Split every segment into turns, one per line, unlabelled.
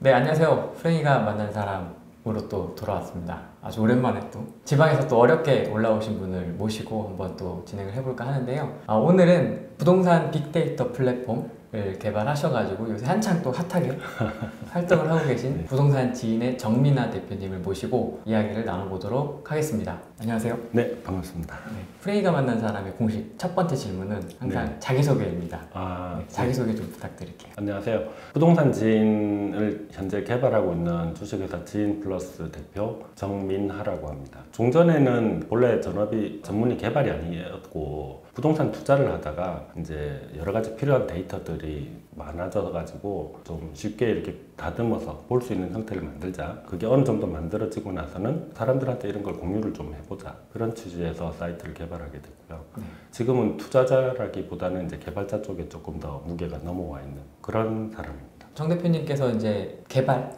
네, 안녕하세요. 프레이가 만난 사람으로 또 돌아왔습니다. 아주 오랜만에 또 지방에서 또 어렵게 올라오신 분을 모시고 한번 또 진행을 해볼까 하는데요. 오늘은 부동산 빅데이터 플랫폼을 개발하셔가지고 요새 한창 또 핫하게 활동을 하고 계신 부동산 지인의 정민아 대표님을 모시고 이야기를 나눠보도록 하겠습니다. 안녕하세요.
네, 반갑습니다.
네, 프레이가 만난 사람의 공식 첫 번째 질문은 항상 자기소개입니다. 자기소개 좀 부탁드릴게요.
안녕하세요. 부동산 지인을 현재 개발하고 있는 주식회사 지인플러스 대표 정민하라고 합니다. 종전에는 본래 전문이 개발이 아니었고 부동산 투자를 하다가 이제 여러 가지 필요한 데이터들이 많아져 가지고 좀 쉽게 이렇게 다듬어서 볼 수 있는 형태를 만들자. 그게 어느 정도 만들어지고 나서는 사람들한테 이런 걸 공유를 좀 해보자. 그런 취지에서 사이트를 개발하게 됐고요. 지금은 투자자라기보다는 이제 개발자 쪽에 조금 더 무게가 넘어와 있는 그런 사람입니다.
정 대표님께서 이제 개발을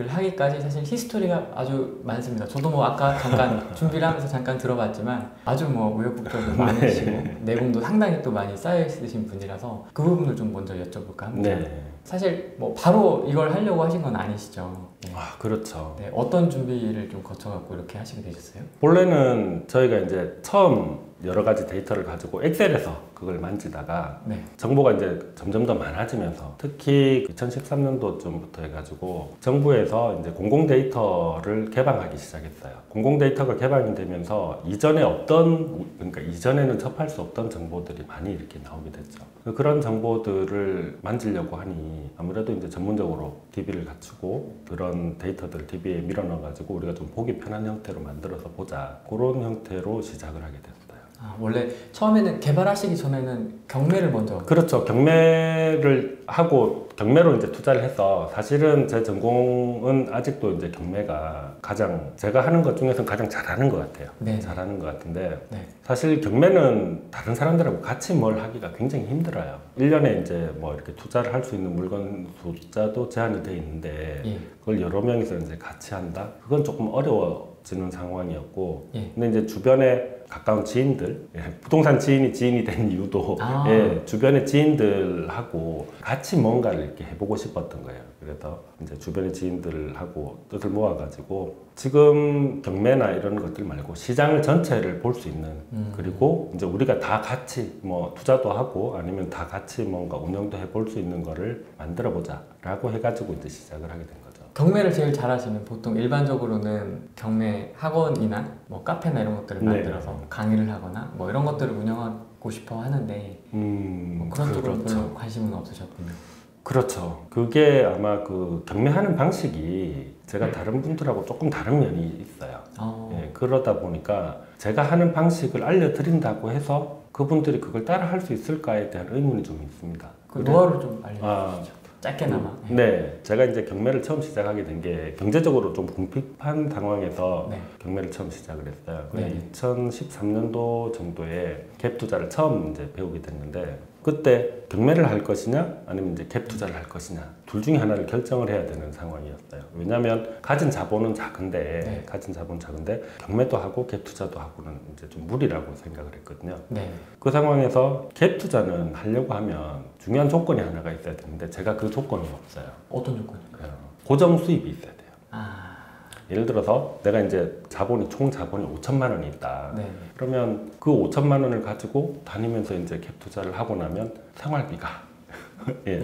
하기까지 사실 히스토리가 아주 많습니다. 저도 뭐 아까 잠깐 준비를 하면서 잠깐 들어봤지만 아주 뭐 우여곡절도 많으시고 내공도 상당히 또 많이 쌓여 있으신 분이라서 그 부분을 좀 먼저 여쭤볼까 합니다. 사실 뭐 바로 이걸 하려고 하신 건 아니시죠?
그렇죠.
네, 어떤 준비를 좀 거쳐갖고 이렇게 하시게 되셨어요?
본래는 저희가 이제 처음 여러 가지 데이터를 가지고 엑셀에서 그걸 만지다가 정보가 이제 점점 더 많아지면서 특히 2013년도쯤부터 해가지고 정부에서 이제 공공 데이터를 개방하기 시작했어요. 공공 데이터가 개방이 되면서 그러니까 이전에는 접할 수 없던 정보들이 많이 이렇게 나오게 됐죠. 그런 정보들을 만지려고 하니 아무래도 이제 전문적으로 DB를 갖추고 그런 데이터들을 DB에 밀어넣어가지고 우리가 좀 보기 편한 형태로 만들어서 보자. 그런 형태로 시작을 하게 됐어요.
원래 처음에는 개발하시기 전에는 경매를 먼저
그렇죠. 경매를 하고 경매로 이제 투자를 해서 사실은 제 전공은 아직도 이제 경매가 가장 제가 하는 것 중에서는 가장 잘하는 것 같아요. 잘하는 것 같은데 사실 경매는 다른 사람들하고 같이 뭘 하기가 굉장히 힘들어요. 1년에 이제 뭐 이렇게 투자를 할 수 있는 물건 숫자도 제한이 돼 있는데 그걸 여러 명이서 이제 같이 한다? 그건 조금 어려워지는 상황이었고 근데 이제 주변에 가까운 지인들, 부동산 지인이 된 이유도 주변의 지인들하고 같이 뭔가를 이렇게 해보고 싶었던 거예요. 그래서 이제 주변의 지인들하고 뜻을 모아가지고 지금 경매나 이런 것들 말고 시장을 전체를 볼 수 있는 그리고 이제 우리가 다 같이 뭐 투자도 하고 아니면 다 같이 뭔가 운영도 해볼 수 있는 거를 만들어 보자라고 해가지고 이제 시작을 하게 된 거예요.
경매를 제일 잘하시면 보통 일반적으로는 경매 학원이나 뭐 카페나 이런 것들을 만들어서 강의를 하거나 뭐 이런 것들을 운영하고 싶어 하는데 뭐 그런 쪽으로 별로 관심은 없으셨군요.
그렇죠. 그게 아마 그 경매하는 방식이 제가 다른 분들하고 조금 다른 면이 있어요. 그러다 보니까 제가 하는 방식을 알려드린다고 해서 그분들이 그걸 따라 할 수 있을까에 대한 의문이 좀 있습니다.
그 노하우를 좀 알려주시죠. 짧게나마.
제가 이제 경매를 처음 시작하게 된 게 경제적으로 좀 궁핍한 상황에서 경매를 처음 시작을 했어요. 2013년도 정도에 갭 투자를 처음 이제 배우게 됐는데 그때 경매를 할 것이냐 아니면 이제 갭 투자를 할 것이냐 둘 중에 하나를 결정을 해야 되는 상황이었어요. 왜냐하면 가진 자본은 작은데 경매도 하고 갭 투자도 하고는 이제 좀 무리라고 생각을 했거든요. 그 상황에서 갭 투자는 하려고 하면 중요한 조건이 하나가 있어야 되는데 제가 그 조건은 없어요.
어떤 조건일까요?
고정 수입이 있어야 돼요. 예를 들어서 내가 이제 총 자본이 5천만 원이 있다. 그러면 그 5천만 원을 가지고 다니면서 이제 갭 투자를 하고 나면 생활비가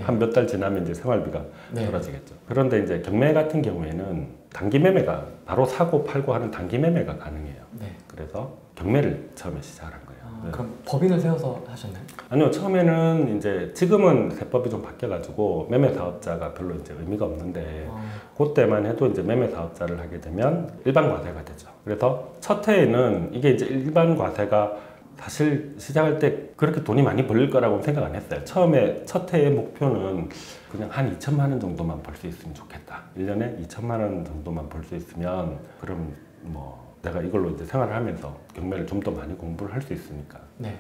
한 몇 달 지나면 이제 생활비가 떨어지겠죠. 그런데 이제 경매 같은 경우에는 단기 매매가 바로 사고 팔고 하는 단기 매매가 가능해요. 그래서 경매를 처음에 시작한 거예요.
그럼 법인을 세워서 하셨나요?
아니요, 처음에는 이제 지금은 세법이 좀 바뀌어가지고 매매 사업자가 별로 이제 의미가 없는데 그때만 해도 이제 매매 사업자를 하게 되면 일반 과세가 되죠. 그래서 첫 해에는 이게 이제 일반 과세가 사실 시작할 때 그렇게 돈이 많이 벌릴 거라고 생각 안 했어요. 처음에 첫 해의 목표는 그냥 한 2천만 원 정도만 벌 수 있으면 좋겠다. 1년에 2천만 원 정도만 벌 수 있으면 그럼 뭐 내가 이걸로 이제 생활을 하면서 경매를 좀 더 많이 공부를 할 수 있으니까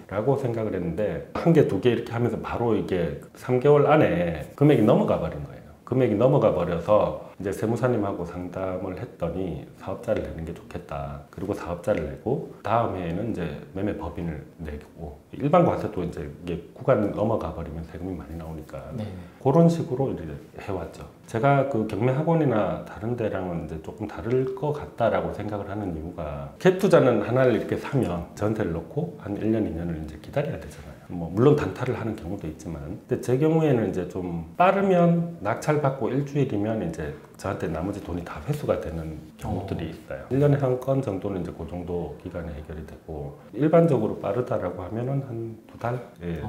라고 생각을 했는데 한 개, 두 개 이렇게 하면서 바로 이게 3개월 안에 금액이 넘어가 버린 거예요. 금액이 넘어가 버려서 이제 세무사님하고 상담을 했더니 사업자를 내는 게 좋겠다. 그리고 사업자를 내고 다음 해에는 이제 매매 법인을 내고 일반 과세도 이제 이게 구간이 넘어가 버리면 세금이 많이 나오니까 그런 식으로 이제 해왔죠. 제가 그 경매 학원이나 다른 데랑은 이제 조금 다를 것 같다라고 생각을 하는 이유가 갭 투자는 하나를 이렇게 사면 전태를 넣고 한 1년, 2년을 이제 기다려야 되잖아요. 뭐 물론 단타를 하는 경우도 있지만, 근데 제 경우에는 이제 좀 빠르면 낙찰받고 일주일이면 이제 저한테 나머지 돈이 다 회수가 되는 경우들이 있어요. 1년에 한 건 정도는 이제 그 정도 기간에 해결이 되고, 일반적으로 빠르다라고 하면은 한 2달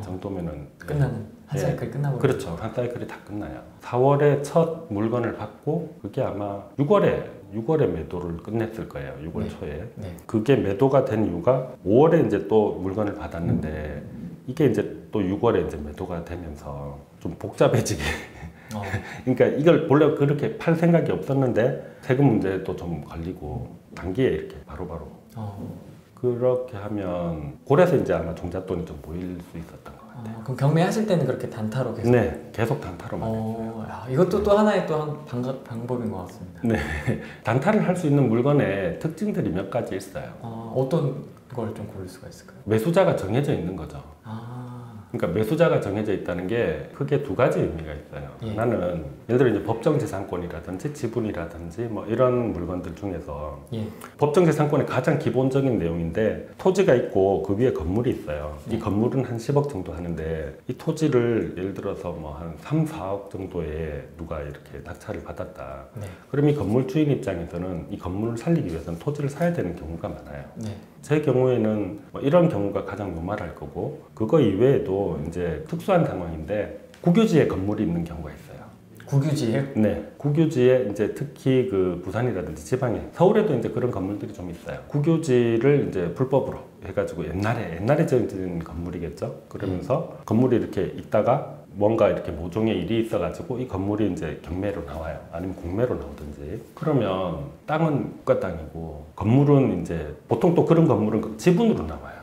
정도면은
끝나는 한 사이클 끝나고.
그렇죠. 한 사이클이 다 끝나요. 4월에 첫 물건을 받고 그게 아마 6월에 매도를 끝냈을 거예요. 6월
네.
초에.
네.
그게 매도가 된 이유가 5월에 이제 또 물건을 받았는데 이게 이제 또 6월에 이제 매도가 되면서 좀 복잡해지게. 그러니까 이걸 원래 그렇게 팔 생각이 없었는데 세금 문제도 좀 걸리고 단기에 이렇게 바로바로. 그렇게 하면 그래서 이제 아마 종잣돈이 좀 모일 수 있었던 것 같아요.
그럼 경매하실 때는 그렇게 단타로 계속?
네, 계속 단타로만 했어요.
이것도 또 하나의 또 한 방법인 것 같습니다.
네, 단타를 할 수 있는 물건의 특징들이 몇 가지 있어요.
어떤 걸 좀 고를 수가 있을까요?
매수자가 정해져 있는 거죠. 그러니까 매수자가 정해져 있다는 게 크게 두 가지 의미가 있어요.
예.
하나는 예를 들어 이제 법정재산권이라든지 지분이라든지 뭐 이런 물건들 중에서
예.
법정재산권의 가장 기본적인 내용인데 토지가 있고 그 위에 건물이 있어요.
예.
이 건물은 한 10억 정도 하는데 이 토지를 예를 들어서 뭐 한 3, 4억 정도에 누가 이렇게 낙찰을 받았다.
네.
그럼 이 건물 주인 입장에서는 이 건물을 살리기 위해서는 토지를 사야 되는 경우가 많아요.
네.
제 경우에는 뭐 이런 경우가 가장 노말할 거고, 그거 이외에도 이제 특수한 상황인데 국유지에 건물이 있는 경우가 있어요.
국유지예요?
네, 국유지에 이제 특히 그 부산이라든지 지방에, 서울에도 이제 그런 건물들이 좀 있어요. 국유지를 이제 불법으로 해가지고 옛날에 지어진 건물이겠죠. 그러면서 건물이 이렇게 있다가 뭔가 이렇게 모종의 일이 있어가지고 이 건물이 이제 경매로 나와요. 아니면 공매로 나오든지. 그러면 땅은 국가 땅이고 건물은 이제 보통 또 그런 건물은 지분으로 나와요.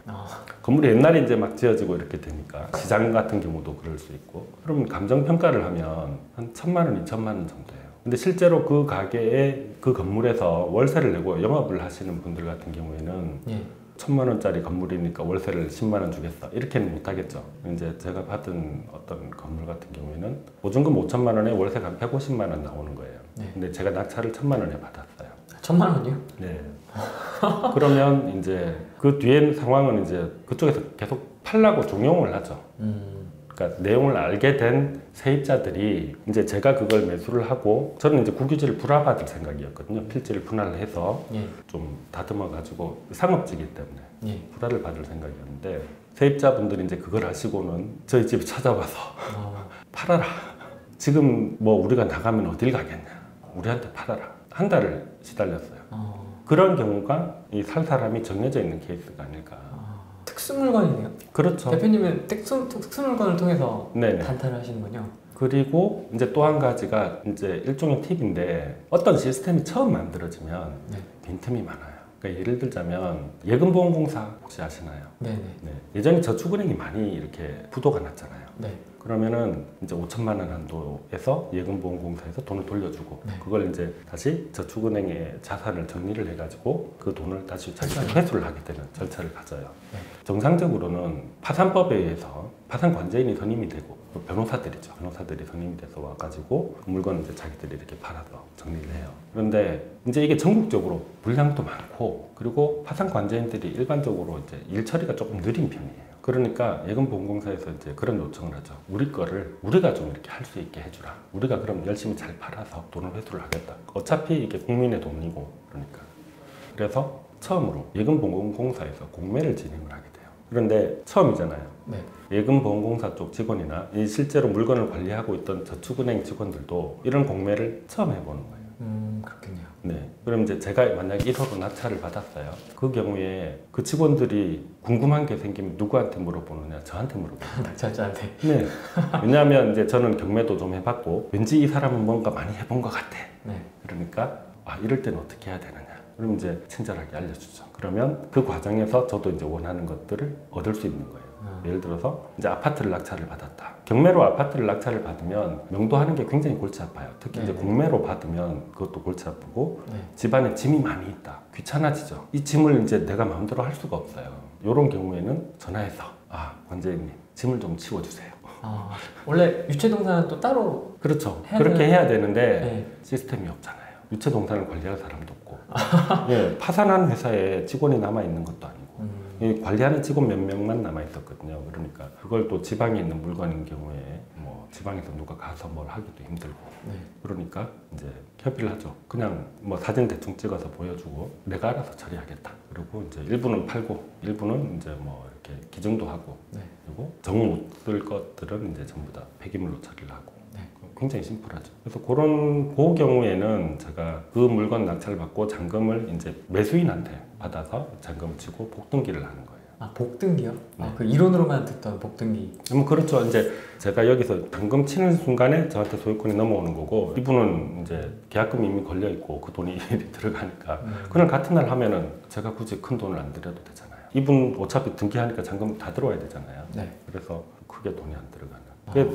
건물이 옛날에 이제 막 지어지고 이렇게 되니까 시장 같은 경우도 그럴 수 있고. 그러면 감정평가를 하면 한 1,000만 원, 2,000만 원 정도예요. 근데 실제로 그 가게에 그 건물에서 월세를 내고 영업을 하시는 분들 같은 경우에는
예.
1,000만 원짜리 건물이니까 월세를 10만 원 주겠어 이렇게는 못 하겠죠. 이제 제가 받은 어떤 건물 같은 경우에는 보증금 5천만 원에 월세가 한 150만 원 나오는 거예요.
네.
근데 제가 낙찰을 1,000만 원에 받았어요.
1,000만 원이요?
네. 그러면 이제 그 뒤에 상황은 이제 그쪽에서 계속 팔라고 종용을 하죠. 그러니까 내용을 알게 된 세입자들이 이제 제가 그걸 매수를 하고, 저는 이제 국유지를 불화받을 생각이었거든요. 필지를 분할을 해서
예.
좀 다듬어 가지고 상업지기 때문에
예.
불화를 받을 생각이었는데, 세입자분들이 이제 그걸 아시고는 저희 집에 찾아와서 팔아라. 지금 뭐 우리가 나가면 어딜 가겠냐. 우리한테 팔아라. 한 달을 시달렸어요. 그런 경우가 이 살 사람이 정해져 있는 케이스가 아닐까.
특수물건이네요.
그렇죠.
대표님은 특수물건을 통해서
네네.
단타를 하시는군요.
그리고 이제 또 한 가지가 이제 일종의 팁인데, 어떤 시스템이 처음 만들어지면
네.
빈틈이 많아요. 그러니까 예를 들자면 예금보험공사 혹시 아시나요?
네네.
네. 예전에 저축은행이 많이 이렇게 부도가 났잖아요.
네.
그러면은 이제 5천만 원 한도에서 예금보험공사에서 돈을 돌려주고,
네.
그걸 이제 다시 저축은행에 자산을 정리를 해가지고 그 돈을 다시 자기가 회수를 하게 되는 절차를 가져요.
네.
정상적으로는 파산법에 의해서 파산관제인이 선임이 되고, 변호사들이죠. 변호사들이 선임이 돼서 와가지고 그 물건을 이제 자기들이 이렇게 팔아서 정리를 해요. 그런데 이제 이게 전국적으로 분량도 많고, 그리고 파산관제인들이 일반적으로 이제 일 처리가 조금 느린 편이에요. 그러니까 예금보험공사에서 이제 그런 요청을 하죠. 우리 거를 우리가 좀 이렇게 할 수 있게 해주라. 우리가 그럼 열심히 잘 팔아서 돈을 회수를 하겠다. 어차피 이게 국민의 돈이고 그러니까. 그래서 처음으로 예금보험공사에서 공매를 진행을 하게 돼요. 그런데 처음이잖아요.
네.
예금보험공사 쪽 직원이나 이 실제로 물건을 관리하고 있던 저축은행 직원들도 이런 공매를 처음 해보는 거예요.
그렇군요.
네. 그럼 이제 제가 만약에 1호로 낙찰을 받았어요. 그 경우에 그 직원들이 궁금한 게 생기면 누구한테 물어보느냐? 저한테 물어보는
낙찰자한테.
네. 왜냐하면 이제 저는 경매도 좀 해봤고, 왠지 이 사람은 뭔가 많이 해본 것 같아.
네.
그러니까 이럴 때는 어떻게 해야 되느냐? 그럼 이제 친절하게 알려주죠. 그러면 그 과정에서 저도 이제 원하는 것들을 얻을 수 있는 거예요. 예를 들어서 이제 아파트를 낙찰을 받았다. 경매로 아파트를 낙찰을 받으면 명도하는 게 굉장히 골치 아파요. 특히 이제 공매로 받으면 그것도 골치 아프고, 집안에 짐이 많이 있다. 귀찮아지죠. 이 짐을 이제 내가 마음대로 할 수가 없어요. 이런 경우에는 전화해서 관제인님 짐을 좀 치워주세요.
원래 유체동산은 또 따로
그렇죠. 그렇게 해야 되는데
네.
시스템이 없잖아요. 유체 동산을 관리할 사람도 없고 예, 파산한 회사에 직원이 남아있는 것도 아니고 이 관리하는 직원 몇 명만 남아있었거든요. 그러니까 그걸 또 지방에 있는 물건인 경우에 뭐 지방에서 누가 가서 뭘 하기도 힘들고
네.
그러니까 이제 협의를 하죠. 그냥 뭐 사진 대충 찍어서 보여주고 내가 알아서 처리하겠다. 그리고 이제 일부는 팔고 일부는 이제 뭐 이렇게 기증도 하고
네.
그리고 정 못 쓸 것들은 이제 전부 다 폐기물로 처리를 하고
네.
굉장히 심플하죠. 그래서 그 경우에는 제가 그 물건 낙찰을 받고 잔금을 이제 매수인한테 받아서 잔금을 치고 복등기를 하는 거예요.
아, 복등기요?
네.
아, 그 이론으로만 듣던 복등기.
그렇죠. 이제 제가 여기서 잔금 치는 순간에 저한테 소유권이 넘어오는 거고 이분은 이제 계약금이 이미 걸려 있고 그 돈이 들어가니까 그날 같은 날 하면은 제가 굳이 큰 돈을 안 들여도 되잖아요. 이분 어차피 등기하니까 잔금 다 들어와야 되잖아요.
네.
그래서 크게 돈이 안 들어가는.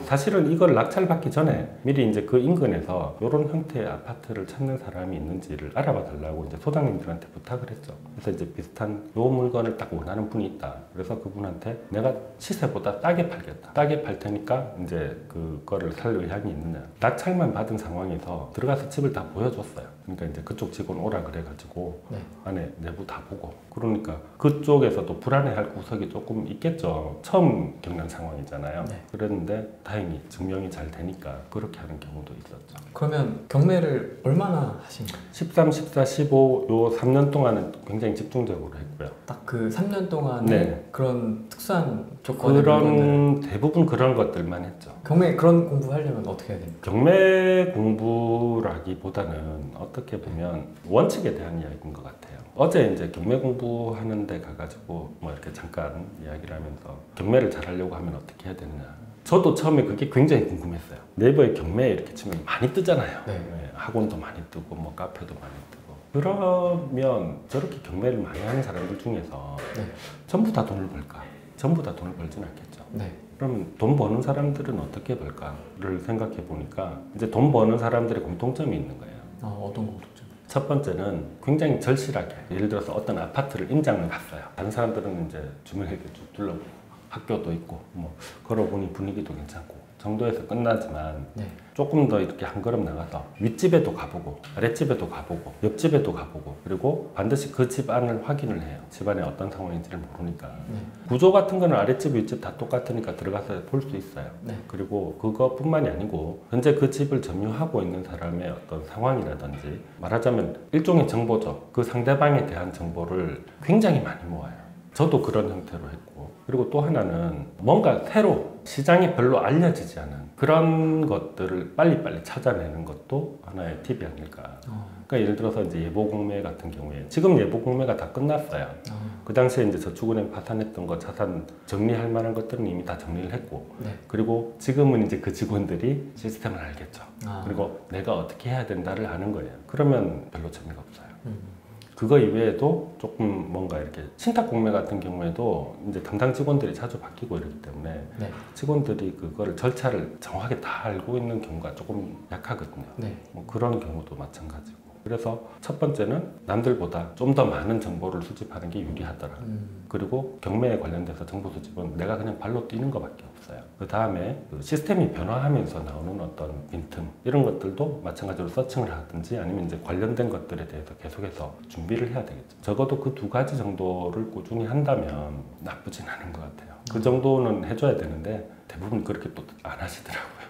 사실은 이걸 낙찰받기 전에 미리 이제 그 인근에서 이런 형태의 아파트를 찾는 사람이 있는지를 알아봐 달라고 이제 소장님들한테 부탁을 했죠. 그래서 이제 비슷한 요 물건을 딱 원하는 분이 있다. 그래서 그분한테 내가 시세보다 싸게 팔겠다. 싸게 팔 테니까 이제 그거를 살 의향이 있느냐. 낙찰만 받은 상황에서 들어가서 집을 다 보여줬어요. 그러니까 이제 그쪽 직원 오라 그래가지고
네.
안에 내부 다 보고 그러니까 그쪽에서도 불안해할 구석이 조금 있겠죠. 처음 겪는 상황이잖아요.
네.
그랬는데 다행히 증명이 잘 되니까 그렇게 하는 경우도 있었죠.
그러면 경매를 얼마나 하신 거예요?
13, 14, 15 요 3년 동안은 굉장히 집중적으로 했고요.
딱 그 3년 동안에
네.
그런 특수한 조건의 물건을
그런 대부분 그런 것들만 했죠.
경매 그런 공부하려면 어떻게 해야 됩니까?
경매 공부라기보다는 어떻게 보면 원칙에 대한 이야기인 것 같아요. 어제 이제 경매 공부하는 데 가가지고 뭐 이렇게 잠깐 이야기를 하면서 경매를 잘하려고 하면 어떻게 해야 되느냐. 저도 처음에 그게 굉장히 궁금했어요. 네이버에 경매 이렇게 치면 많이 뜨잖아요.
네.
네, 학원도 많이 뜨고 뭐 카페도 많이 뜨고. 그러면 저렇게 경매를 많이 하는 사람들 중에서
네.
전부 다 돈을 벌까? 전부 다 돈을 벌진 않겠죠.
네.
그럼 돈 버는 사람들은 어떻게 벌까를 생각해 보니까 이제 돈 버는 사람들의 공통점이 있는 거예요.
어떤 공통점?
첫 번째는 굉장히 절실하게 예를 들어서 어떤 아파트를 임장을 갔어요. 다른 사람들은 이제 주변에 이렇게 쭉 둘러보고 학교도 있고 뭐 걸어보니 분위기도 괜찮고 정도에서 끝나지만
네.
조금 더 이렇게 한 걸음 나가서 윗집에도 가보고 아랫집에도 가보고 옆집에도 가보고 그리고 반드시 그 집 안을 확인을 해요. 집안에 어떤 상황인지를 모르니까.
네.
구조 같은 거는 아랫집 윗집 다 똑같으니까 들어가서 볼 수 있어요.
네.
그리고 그것뿐만이 아니고 현재 그 집을 점유하고 있는 사람의 어떤 상황이라든지 말하자면 일종의 정보죠. 그 상대방에 대한 정보를 굉장히 많이 모아요. 저도 그런 형태로 했고 그리고 또 하나는 뭔가 새로 시장에 별로 알려지지 않은 그런 것들을 빨리빨리 찾아내는 것도 하나의 팁이 아닐까. 그러니까 예를 들어서 이제 예보공매 같은 경우에 지금 예보공매가 다 끝났어요. 그 당시에 이제 저축은행 파산했던 거 자산 정리할 만한 것들은 이미 다 정리를 했고
네.
그리고 지금은 이제 그 직원들이 시스템을 알겠죠. 그리고 내가 어떻게 해야 된다를 아는 거예요. 그러면 별로 재미가 없어요. 그거 이외에도 조금 뭔가 이렇게 신탁 공매 같은 경우에도 이제 담당 직원들이 자주 바뀌고 이러기 때문에
네.
직원들이 그거를 절차를 정확하게 다 알고 있는 경우가 조금 약하거든요.
네.
뭐 그런 경우도 마찬가지고. 그래서 첫 번째는 남들보다 좀 더 많은 정보를 수집하는 게 유리하더라. 그리고 경매에 관련돼서 정보 수집은 내가 그냥 발로 뛰는 것밖에 없어요. 그 다음에 그 시스템이 변화하면서 나오는 어떤 빈틈 이런 것들도 마찬가지로 서칭을 하든지 아니면 이제 관련된 것들에 대해서 계속해서 준비를 해야 되겠죠. 적어도 그 두 가지 정도를 꾸준히 한다면 나쁘진 않은 것 같아요. 그 정도는 해줘야 되는데 대부분 그렇게 또 안 하시더라고요.